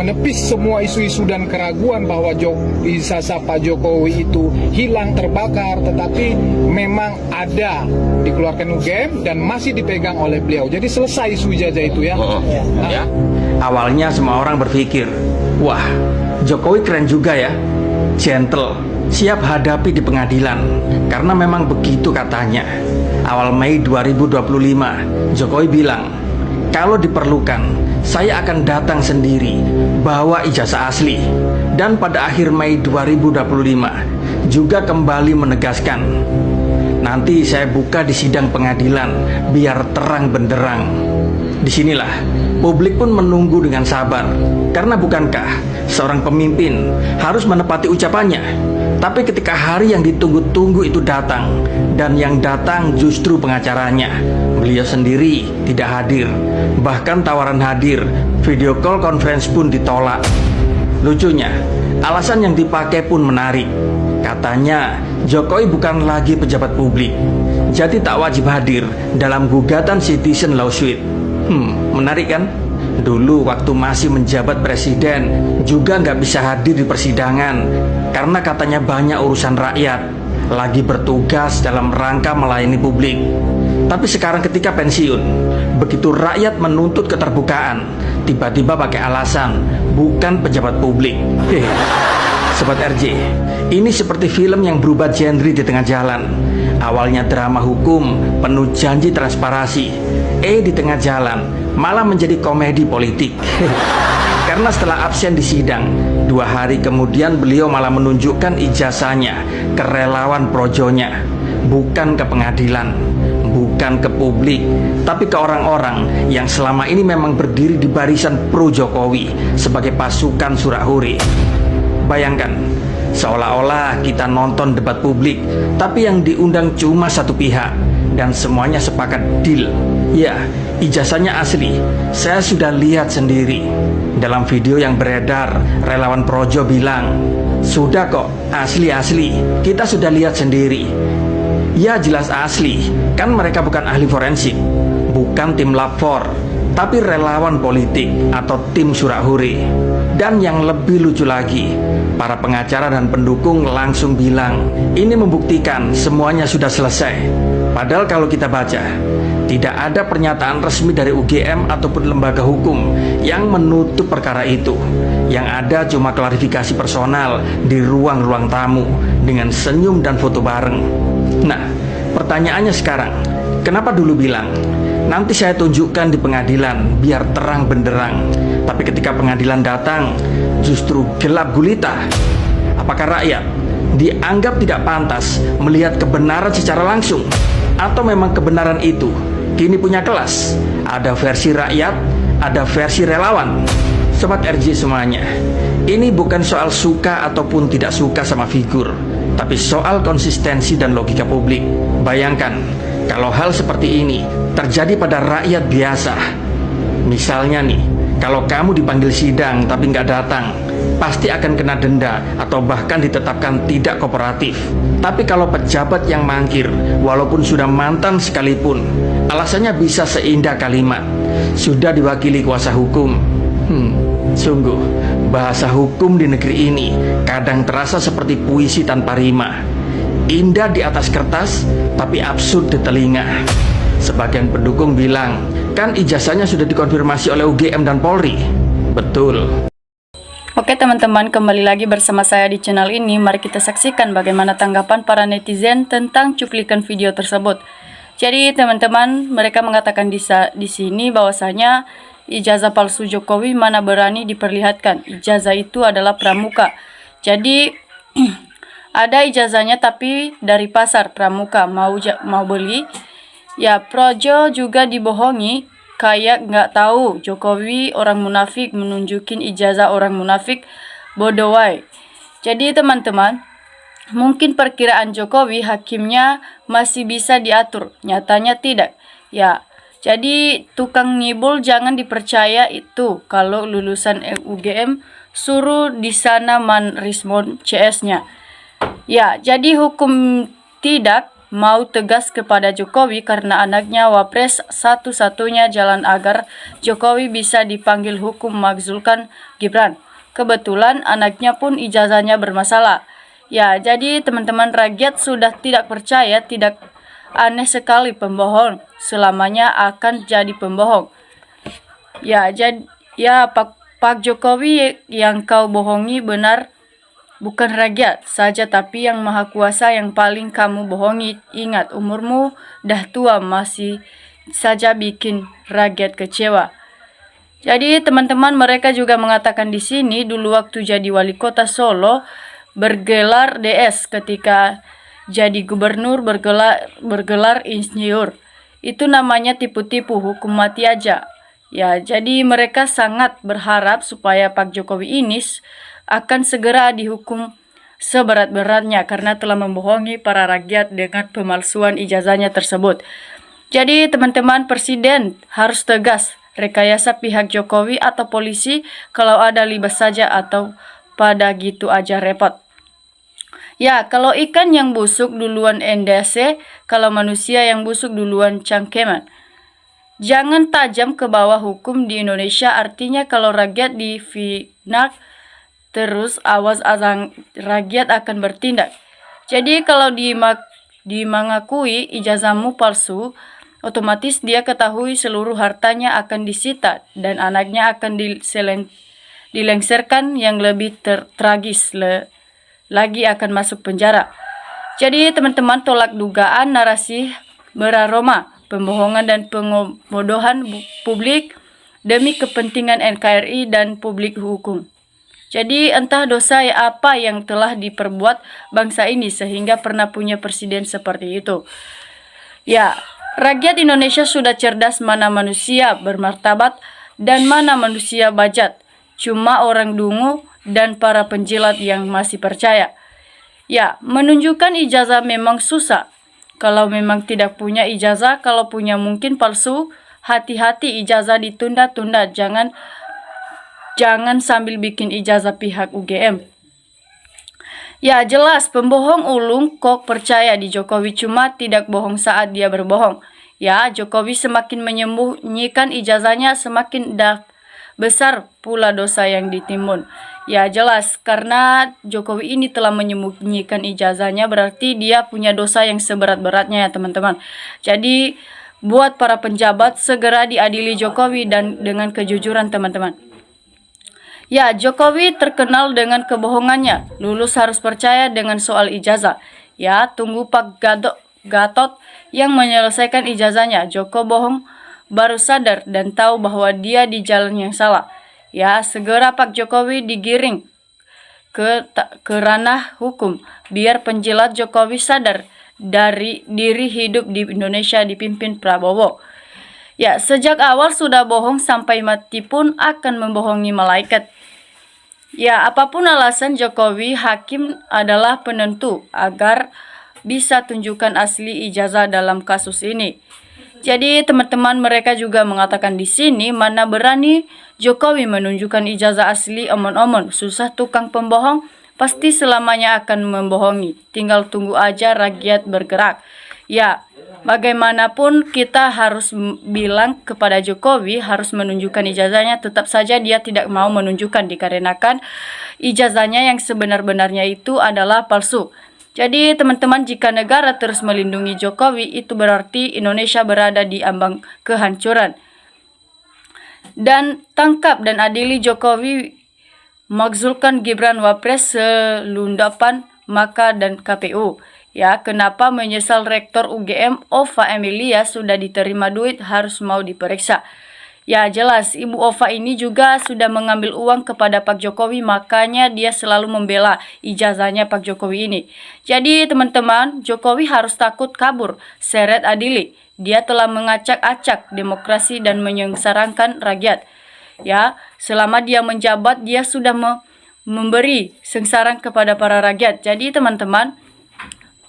menepis semua isu-isu dan keraguan bahwa ijazah Pak Jokowi itu hilang terbakar, tetapi memang ada dikeluarkan UGM dan masih dipegang oleh beliau. Jadi selesai isu ijazah itu ya. Ya. Awalnya semua orang berpikir, wah, Jokowi keren juga ya, gentle, siap hadapi di pengadilan, karena memang begitu katanya. Awal Mei 2025, Jokowi bilang, kalau diperlukan, saya akan datang sendiri, bawa ijazah asli. Dan pada akhir Mei 2025, juga kembali menegaskan, nanti saya buka di sidang pengadilan, biar terang benderang. Disinilah, publik pun menunggu dengan sabar, karena bukankah seorang pemimpin harus menepati ucapannya? Tapi ketika hari yang ditunggu-tunggu itu datang, dan yang datang justru pengacaranya, beliau sendiri tidak hadir. Bahkan tawaran hadir, video call conference pun ditolak. Lucunya, alasan yang dipakai pun menarik. Katanya, Jokowi bukan lagi pejabat publik, jadi tak wajib hadir dalam gugatan citizen lawsuit. Menarik kan? Dulu waktu masih menjabat presiden juga nggak bisa hadir di persidangan karena katanya banyak urusan rakyat, lagi bertugas dalam rangka melayani publik. Tapi sekarang ketika pensiun, begitu rakyat menuntut keterbukaan, tiba-tiba pakai alasan bukan pejabat publik. Sobat RJ, ini seperti film yang berubah genre di tengah jalan. Awalnya drama hukum penuh janji transparansi, di tengah jalan malah menjadi komedi politik. Karena setelah absen di sidang, 2 hari kemudian beliau malah menunjukkan ijazahnya ke relawan projonya, bukan ke pengadilan, bukan ke publik, tapi ke orang-orang yang selama ini memang berdiri di barisan pro Jokowi sebagai pasukan Surahuri. Bayangkan, seolah-olah kita nonton debat publik, tapi yang diundang cuma satu pihak, dan semuanya sepakat deal. Ya, ijazahnya asli, saya sudah lihat sendiri. Dalam video yang beredar, relawan Projo bilang, sudah kok, asli-asli, kita sudah lihat sendiri. Ya jelas asli, kan mereka bukan ahli forensik, bukan tim lab 4, tapi relawan politik atau tim Surahuri. Dan yang lebih lucu lagi, para pengacara dan pendukung langsung bilang, ini membuktikan semuanya sudah selesai. Padahal kalau kita baca, tidak ada pernyataan resmi dari UGM ataupun lembaga hukum yang menutup perkara itu. Yang ada cuma klarifikasi personal di ruang-ruang tamu dengan senyum dan foto bareng. Nah, pertanyaannya sekarang, kenapa dulu bilang, nanti saya tunjukkan di pengadilan biar terang benderang, tapi ketika pengadilan datang justru gelap gulita? Apakah rakyat dianggap tidak pantas melihat kebenaran secara langsung? Atau memang kebenaran itu kini punya kelas? Ada versi rakyat, ada versi relawan. Sobat RJ semuanya, ini bukan soal suka ataupun tidak suka sama figur, tapi soal konsistensi dan logika publik. Bayangkan kalau hal seperti ini terjadi pada rakyat biasa. Misalnya nih, kalau kamu dipanggil sidang tapi nggak datang, pasti akan kena denda atau bahkan ditetapkan tidak kooperatif. Tapi kalau pejabat yang mangkir, walaupun sudah mantan sekalipun, alasannya bisa seindah kalimat, sudah diwakili kuasa hukum. Sungguh, bahasa hukum di negeri ini kadang terasa seperti puisi tanpa rima. Indah di atas kertas, tapi absurd di telinga. Sebagian pendukung bilang, kan ijazahnya sudah dikonfirmasi oleh UGM dan Polri. Betul. Oke teman-teman, kembali lagi bersama saya di channel ini. Mari kita saksikan bagaimana tanggapan para netizen tentang cuplikan video tersebut. Jadi teman-teman, mereka mengatakan di sini bahwasanya ijazah palsu Jokowi mana berani diperlihatkan. Ijazah itu adalah pramuka. Jadi ada ijazahnya tapi dari pasar pramuka, mau beli. Ya, Projo juga dibohongi. Kayak nggak tahu Jokowi orang munafik, menunjukin ijazah orang munafik, bodoh wae. Jadi teman-teman, mungkin perkiraan Jokowi hakimnya masih bisa diatur, nyatanya tidak. Ya, jadi tukang ngibul jangan dipercaya itu. Kalau lulusan UGM suruh di sana man respon CS-nya. Ya, jadi hukum tidak mau tegas kepada Jokowi karena anaknya wapres satu-satunya jalan agar Jokowi bisa dipanggil hukum Zulkan Gibran. Kebetulan anaknya pun ijazahnya bermasalah. Ya, jadi teman-teman, rakyat sudah tidak percaya, tidak aneh sekali pembohong selamanya akan jadi pembohong. Ya, Pak Jokowi, yang kau bohongi benar bukan rakyat saja tapi yang maha kuasa yang paling kamu bohongi. Ingat, umurmu dah tua masih saja bikin rakyat kecewa. Jadi teman-teman, mereka juga mengatakan di sini dulu waktu jadi wali kota Solo bergelar DS, ketika jadi gubernur bergelar insinyur. Itu namanya tipu-tipu, hukum mati aja. Ya, jadi mereka sangat berharap supaya Pak Jokowi ini akan segera dihukum seberat-beratnya karena telah membohongi para rakyat dengan pemalsuan ijazahnya tersebut. Jadi teman-teman, presiden harus tegas, rekayasa pihak Jokowi atau polisi kalau ada libas saja atau pada gitu aja repot. Ya, kalau ikan yang busuk duluan endase, kalau manusia yang busuk duluan cangkeman. Jangan tajam ke bawah hukum di Indonesia, artinya kalau rakyat difitnah terus awas azang rakyat akan bertindak. Jadi kalau dimengakui ijazahmu palsu, otomatis dia ketahui seluruh hartanya akan disita dan anaknya akan dilengsarkan, yang lebih tragis lagi akan masuk penjara. Jadi teman-teman, tolak dugaan narasi beraroma pembohongan dan pengobodohan publik demi kepentingan NKRI dan publik hukum. Jadi entah dosa apa yang telah diperbuat bangsa ini sehingga pernah punya presiden seperti itu. Ya, rakyat Indonesia sudah cerdas, mana manusia bermartabat dan mana manusia bajat. Cuma orang dungu dan para penjilat yang masih percaya. Ya, menunjukkan ijazah memang susah. Kalau memang tidak punya ijazah, kalau punya mungkin palsu, hati-hati ijazah ditunda-tunda. Jangan sambil bikin ijazah pihak UGM. Ya, jelas pembohong ulung kok percaya di Jokowi, cuma tidak bohong saat dia berbohong. Ya, Jokowi semakin menyembunyikan ijazahnya, semakin besar pula dosa yang ditimbun. Ya, jelas karena Jokowi ini telah menyembunyikan ijazahnya, berarti dia punya dosa yang seberat-beratnya ya teman-teman. Jadi buat para penjabat segera diadili Jokowi dan dengan kejujuran teman-teman. Ya, Jokowi terkenal dengan kebohongannya. Lulus harus percaya dengan soal ijazah. Ya, tunggu Pak Gatot yang menyelesaikan ijazahnya. Joko bohong baru sadar dan tahu bahwa dia di jalan yang salah. Ya, segera Pak Jokowi digiring ke ranah hukum biar penjilat Jokowi sadar dari diri hidup di Indonesia dipimpin Prabowo. Ya, sejak awal sudah bohong, sampai mati pun akan membohongi malaikat. Ya, apapun alasan Jokowi, hakim adalah penentu agar bisa tunjukkan asli ijazah dalam kasus ini. Jadi teman-teman, mereka juga mengatakan di sini, mana berani Jokowi menunjukkan ijazah asli omon-omon. Susah tukang pembohong, pasti selamanya akan membohongi. Tinggal tunggu aja rakyat bergerak. Ya, bagaimanapun kita harus bilang kepada Jokowi harus menunjukkan ijazahnya. Tetap saja dia tidak mau menunjukkan dikarenakan ijazahnya yang sebenar-benarnya itu adalah palsu. Jadi teman-teman, jika negara terus melindungi Jokowi, itu berarti Indonesia berada di ambang kehancuran. Dan tangkap dan adili Jokowi, Zulkan Gibran wapres selundapan Maka dan KPU. Ya, kenapa menyesal Rektor UGM Ova Emilia sudah diterima duit harus mau diperiksa. Ya, jelas Ibu Ova ini juga sudah mengambil uang kepada Pak Jokowi, makanya dia selalu membela ijazahnya Pak Jokowi ini. Jadi teman-teman, Jokowi harus takut kabur, seret adili. Dia telah mengacak-acak demokrasi dan menyengsarakan rakyat. Ya, selama dia menjabat, dia sudah memberi sengsara kepada para rakyat. Jadi teman-teman,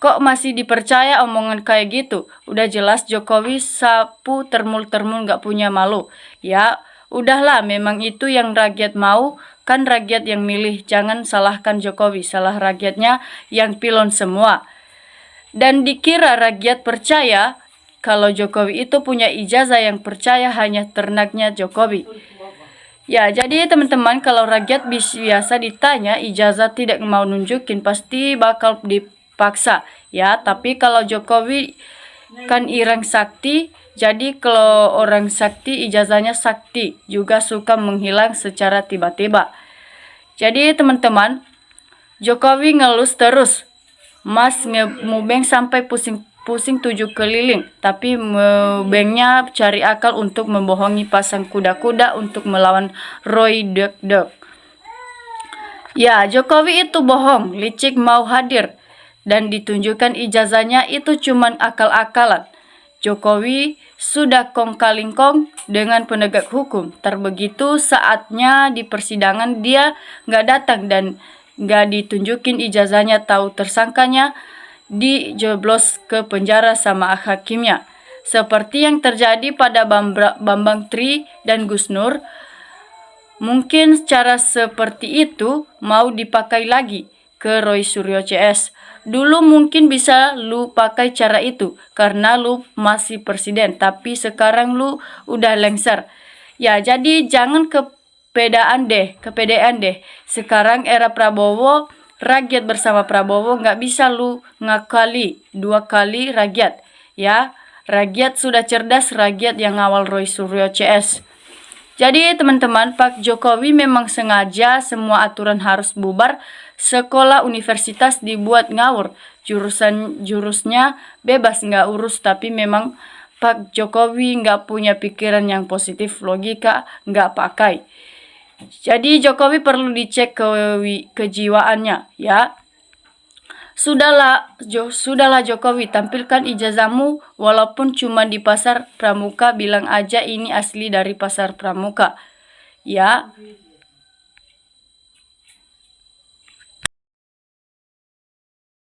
kok masih dipercaya omongan kayak gitu? Udah jelas Jokowi sapu termul-termul gak punya malu. Ya, udahlah, memang itu yang rakyat mau, kan rakyat yang milih. Jangan salahkan Jokowi, salah rakyatnya yang pilon semua. Dan dikira rakyat percaya kalau Jokowi itu punya ijazah, yang percaya hanya ternaknya Jokowi. Ya, jadi teman-teman, kalau rakyat biasa ditanya ijazah tidak mau nunjukin, pasti bakal dipaksa. Ya, tapi kalau Jokowi kan irang sakti, jadi kalau orang sakti ijazahnya sakti, juga suka menghilang secara tiba-tiba. Jadi teman-teman, Jokowi ngelus terus, Mas ngebeng sampai pusing 7 keliling, tapi mubengnya cari akal untuk membohongi pasang kuda-kuda untuk melawan Roy Dek. Ya, Jokowi itu bohong, licik mau hadir, dan ditunjukkan ijazahnya itu cuman akal-akalan. Jokowi sudah kong kaling kong dengan penegak hukum. Terbegitu saatnya di persidangan dia nggak datang dan nggak ditunjukin ijazahnya, tahu tersangkanya dijeblos ke penjara sama hakimnya. Seperti yang terjadi pada Bambang Tri dan Gus Nur. Mungkin cara seperti itu mau dipakai lagi ke Roy Suryo CS. Dulu mungkin bisa lu pakai cara itu karena lu masih presiden, tapi sekarang lu udah lengser. Ya, jadi jangan kepedean deh. Sekarang era Prabowo, rakyat bersama Prabowo, nggak bisa lu ngakali 2 kali rakyat. Ya, rakyat sudah cerdas, rakyat yang ngawal Roy Suryo CS. Jadi teman-teman, Pak Jokowi memang sengaja semua aturan harus bubar, sekolah universitas dibuat ngawur, jurusnya bebas nggak urus, tapi memang Pak Jokowi nggak punya pikiran yang positif, logika nggak pakai. Jadi Jokowi perlu dicek kejiwaannya, ya. Sudahlah Jokowi, tampilkan ijazahmu walaupun cuma di pasar pramuka, bilang aja ini asli dari pasar pramuka. Ya,